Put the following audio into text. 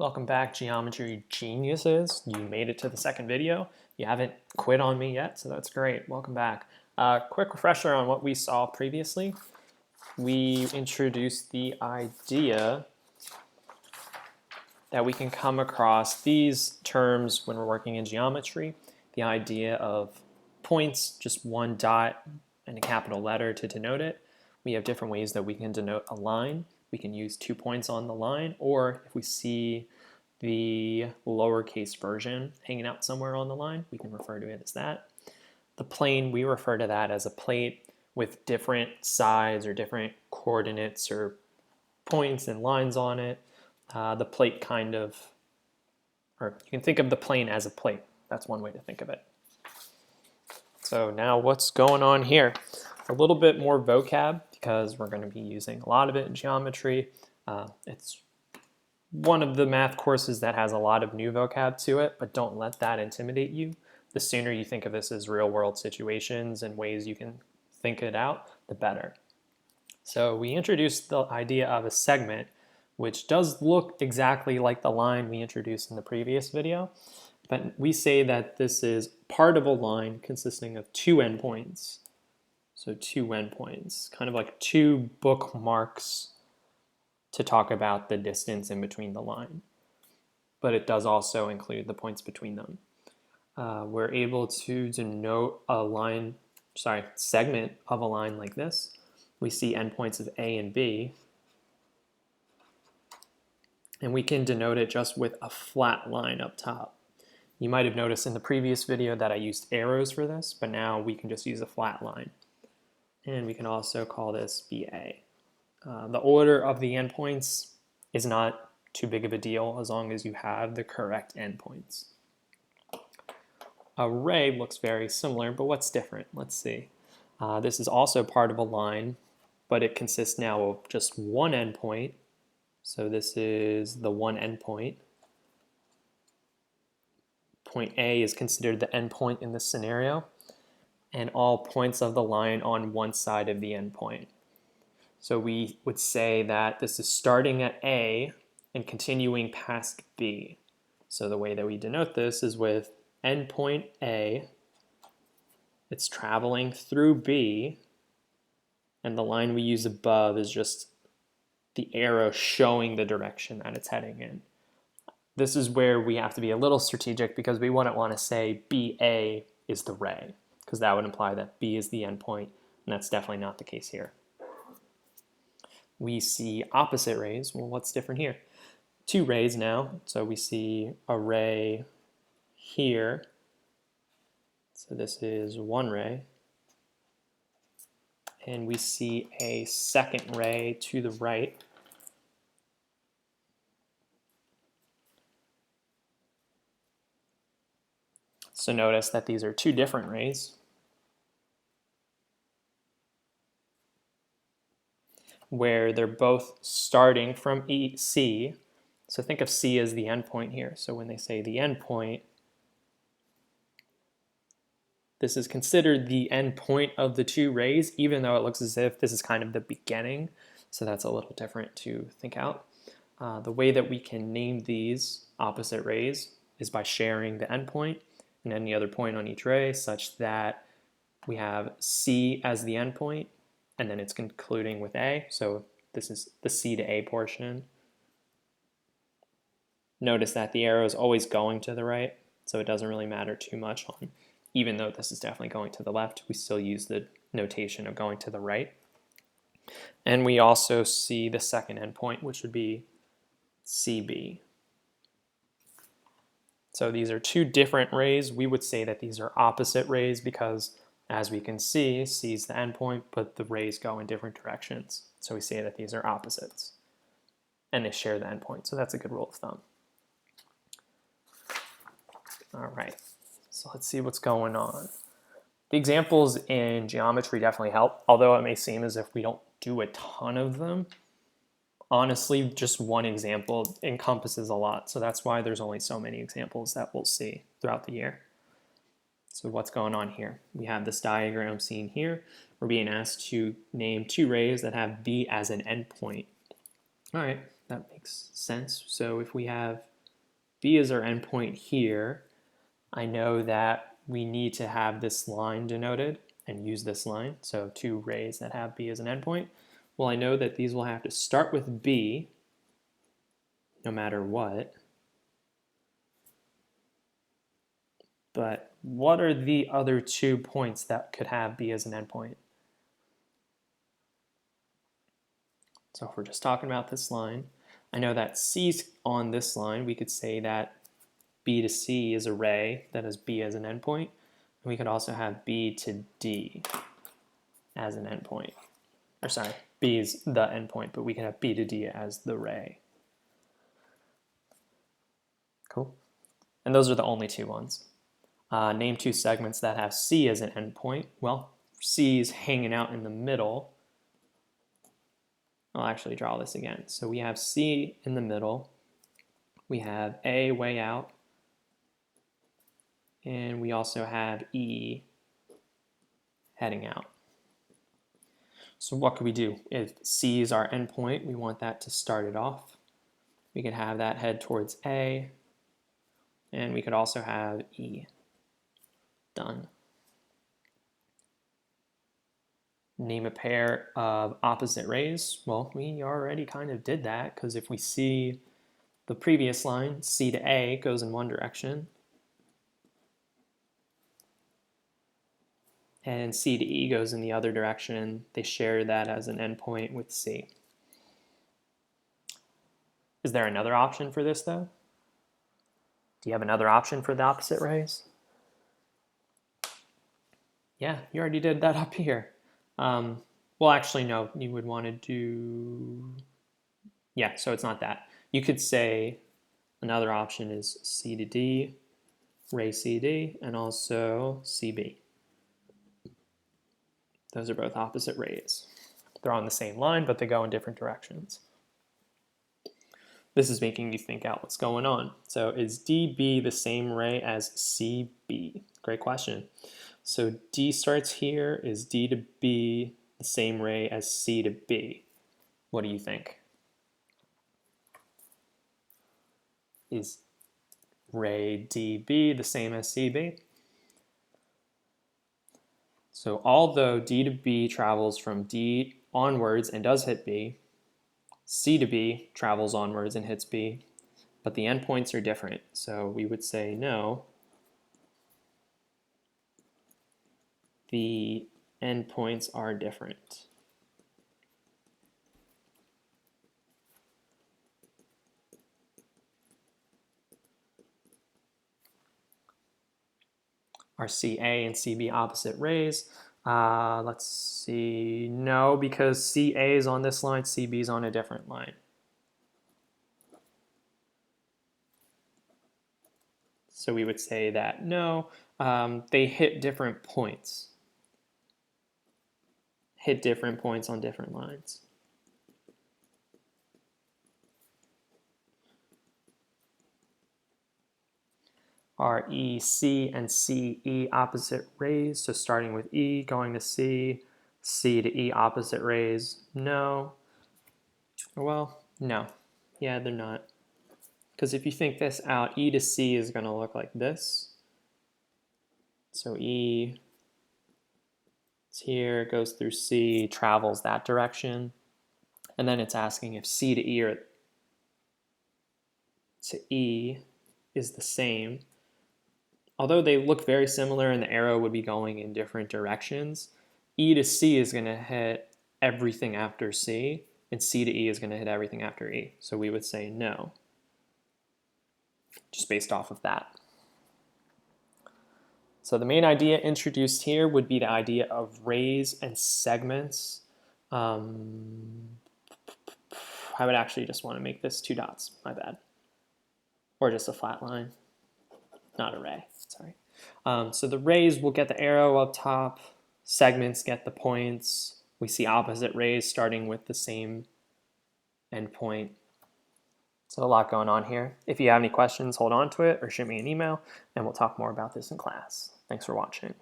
Welcome back, Geometry Geniuses. You made it to the second video. You haven't quit on me yet, so that's great. Welcome back. Quick refresher on what we saw previously. We introduced the idea that we can come across these terms when we're working in geometry. The idea of points, just one dot and a capital letter to denote it. We have different ways that we can denote a line. We can use 2 points on the line, or if we see the lowercase version hanging out somewhere on the line, we can refer to it as that. The plane, we refer to that as a plate with different sides or different coordinates or points and lines on it. The plate kind of, or you can think of the plane as a plate. That's one way to think of it. So now what's going on here? A little bit more vocab because we're going to be using a lot of it in geometry. It's one of the math courses that has a lot of new vocab to it, but don't let that intimidate you. The sooner you think of this as real world situations and ways you can think it out, the better. So we introduced the idea of a segment, which does look exactly like the line we introduced in the previous video, but we say that this is part of a line consisting of 2 endpoints. So 2 endpoints, kind of like 2 bookmarks to talk about the distance in between the line. But it does also include the points between them. We're able to denote a line, segment of a line like this. We see endpoints of A and B, and we can denote it just with a flat line up top. You might have noticed in the previous video that I used arrows for this, but now we can just use a flat line. And we can also call this BA. The order of the endpoints is not too big of a deal as long as you have the correct endpoints. A ray looks very similar, but what's different? Let's see. This is also part of a line, but it consists now of just one endpoint. So this is the one endpoint. Point A is considered the endpoint in this scenario, and all points of the line on one side of the endpoint. So we would say that this is starting at A and continuing past B. So the way that we denote this is with endpoint A, it's traveling through B, and the line we use above is just the arrow showing the direction that it's heading in. This is where we have to be a little strategic because we wouldn't want to say BA is the ray, because that would imply that B is the endpoint, and that's definitely not the case here. We see opposite rays. Well, what's different here? 2 rays now. So we see a ray here. So this is 1 ray. And we see a second ray to the right. So notice that these are 2 different rays. Where they're both starting from C. So think of C as the endpoint here. So when they say the endpoint, this is considered the endpoint of the 2 rays, even though it looks as if this is kind of the beginning. So that's a little different to think out. The way that we can name these opposite rays is by sharing the endpoint and any other point on each ray, such that we have C as the endpoint, and then it's concluding with A. So this is the C to A portion. Notice that the arrow is always going to the right, so it doesn't really matter too much on, even though this is definitely going to the left, we still use the notation of going to the right. And we also see the second endpoint, which would be CB. So these are 2 different rays. We would say that these are opposite rays because, as we can see, C is the endpoint, but the rays go in different directions. So we say that these are opposites, and they share the endpoint. So that's a good rule of thumb. All right, so let's see what's going on. The examples in geometry definitely help, although it may seem as if we don't do a ton of them. Honestly, just one example encompasses a lot, so that's why there's only so many examples that we'll see throughout the year. So what's going on here? We have this diagram seen here. We're being asked to name 2 rays that have B as an endpoint. All right, that makes sense. So if we have B is our endpoint here, I know that we need to have this line denoted and use this line. So two rays that have B as an endpoint. Well, I know that these will have to start with B no matter what. But what are the other 2 points that could have B as an endpoint? So if we're just talking about this line, I know that C's on this line. We could say that B to C is a ray that has B as an endpoint. And we could also have B to D as an endpoint. Or sorry, B is the endpoint, but we can have B to D as the ray. Cool. And those are the only 2 ones. Name 2 segments that have C as an endpoint. Well, C is hanging out in the middle. I'll actually draw this again. So we have C in the middle. We have A way out. And we also have E heading out. So what could we do? If C is our endpoint, we want that to start it off. We could have that head towards A. And we could also have E. Done. Name a pair of opposite rays. Well, we already kind of did that, because if we see the previous line, C to A goes in one direction, and C to E goes in the other direction. They share that as an endpoint with C. Is there another option for this, though? Do you have another option for the opposite rays? Yeah, you already did that up here. Well, actually, no, you would want to do... Yeah, so it's not that. You could say another option is C to D, ray CD, and also CB. Those are both opposite rays. They're on the same line, but they go in different directions. This is making you think out what's going on. So is DB the same ray as CB? Great question. So D starts here. Is D to B the same ray as C to B? What do you think? Is ray DB the same as CB? So although D to B travels from D onwards and does hit B, C to B travels onwards and hits B, but the endpoints are different. So we would say no. The endpoints are different. Are CA and CB opposite rays? Let's see. No, because CA is on this line, CB is on a different line. So we would say that no, they hit different points. Hit different points on different lines. Are EC and CE opposite rays? So starting with E, going to C, C to E opposite rays? No. Well, no. Yeah, they're not. Because if you think this out, E to C is going to look like this. So E is here, goes through C, travels that direction. And then it's asking if C to E or to E is the same. Although they look very similar and the arrow would be going in different directions, E to C is going to hit everything after C, and C to E is going to hit everything after E. So we would say no, just based off of that. So the main idea introduced here would be the idea of rays and segments. I would actually just want to make this 2 dots, my bad. Or just a flat line, not a ray, sorry. So the rays will get the arrow up top, segments get the points. We see opposite rays starting with the same endpoint. So a lot going on here. If you have any questions, hold on to it or shoot me an email, and we'll talk more about this in class. Thanks for watching.